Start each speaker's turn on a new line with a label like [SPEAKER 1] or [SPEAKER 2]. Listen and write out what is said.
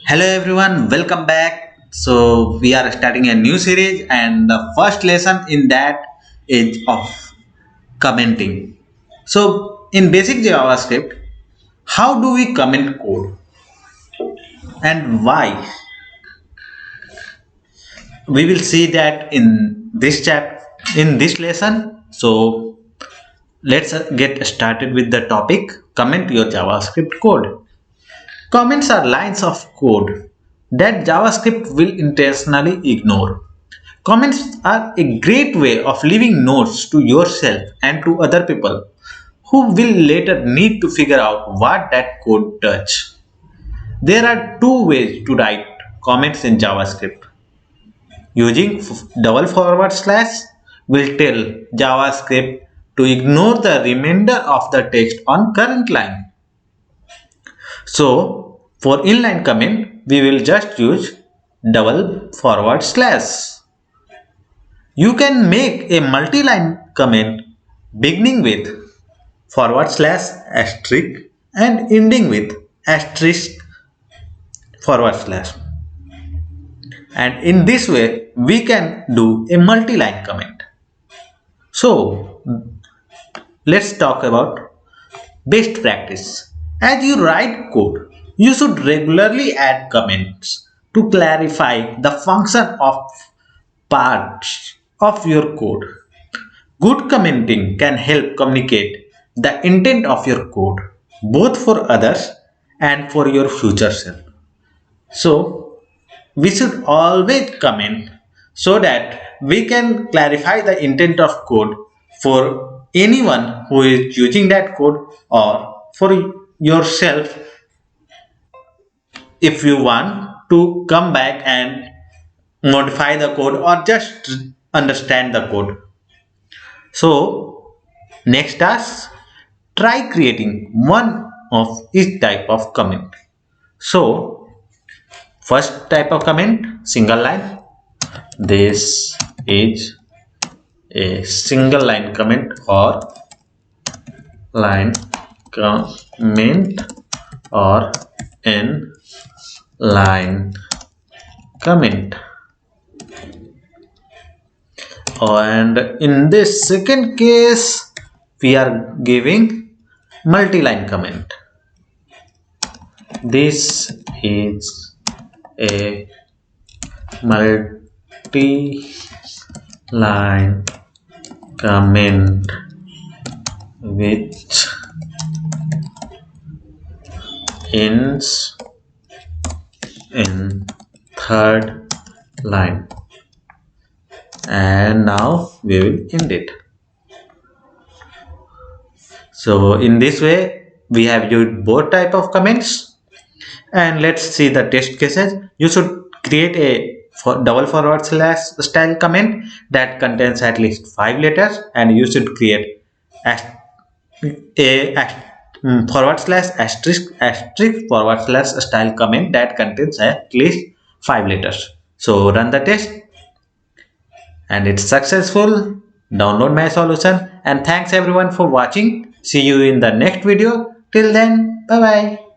[SPEAKER 1] Hello everyone, welcome back. So we are starting a new series and the first lesson in that is of commenting. So in basic JavaScript, how do we comment code and why? We will see that in this lesson. So let's get started with the topic comment your JavaScript code. Comments are lines of code that JavaScript will intentionally ignore. Comments are a great way of leaving notes to yourself and to other people who will later need to figure out what that code does. There are two ways to write comments in JavaScript. Using double forward slash will tell JavaScript to ignore the remainder of the text on current line. So for inline comment, we will just use double forward slash. You can make a multi-line comment beginning with forward slash asterisk and ending with asterisk forward slash. And in this way, we can do a multi-line comment. So let's talk about best practice. As you write code, you should regularly add comments to clarify the function of parts of your code. Good commenting can help communicate the intent of your code both for others and for your future self. So, we should always comment so that we can clarify the intent of code for anyone who is using that code or for yourself if you want to come back and modify the code or just understand the code. So, next task, try creating one of each type of comment. So, first type of comment, single line. This is a single line comment or line comment or in line comment. And in this second case we are giving multi-line comment. This is a multi-line comment which ends in third line. And now we will end it. So in this way we have used both type of comments, and let's see the test cases. You should create a double forward slash style comment that contains at least 5 letters, and you should create forward slash asterisk forward slash style comment that contains at least 5 letters. So run the test and it's successful. Download my solution, and thanks everyone for watching. See you in the next video. Till then, bye bye.